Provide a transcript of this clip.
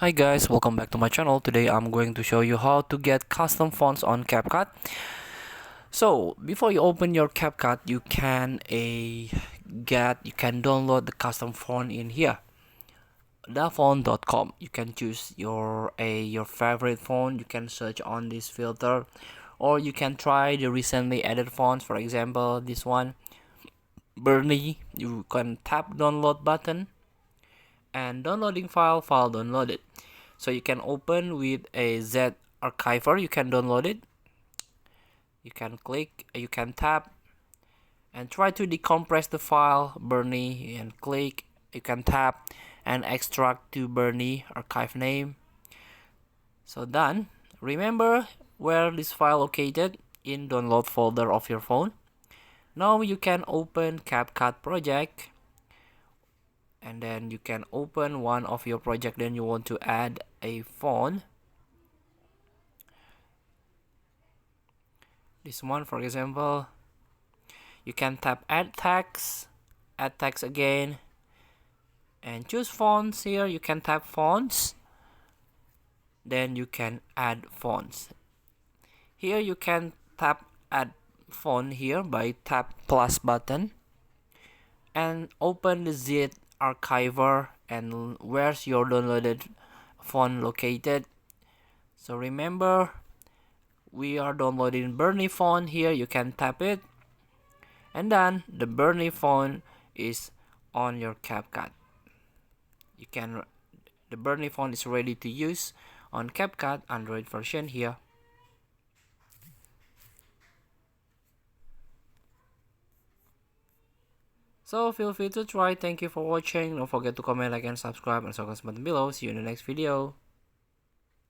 Hi guys, welcome back to my channel. Today I'm going to show you how to get custom fonts on Capcut. So before you open your Capcut, you can download the custom font in here, thefont.com. You can choose your favorite font. You can search on this filter, or you can try the recently added fonts. For example, this one, Bernie. You can tap download button and downloading file downloaded. So you can open with a Z archiver. You can download it. You can click, you can tap and try to decompress the file Bernie and click. You can tap and extract to Bernie archive name. So done. Remember where this file located in download folder of your phone. Now you can open Capcut project, and then you can open one of your project. Then you want to add a font. This one, for example, you can tap add text again, and choose fonts. Here you can tap fonts, then you can add fonts. Here you can tap add font here by tap plus button and open the Z archiver, and where's your downloaded font located. So remember, we are downloading Bernie font. Here you can tap it, and then the Bernie font is on your Capcut. The Bernie font is ready to use on Capcut Android version here. So feel free to try. Thank you for watching. Don't forget to comment, like, and subscribe, and subscribe button below. See you in the next video.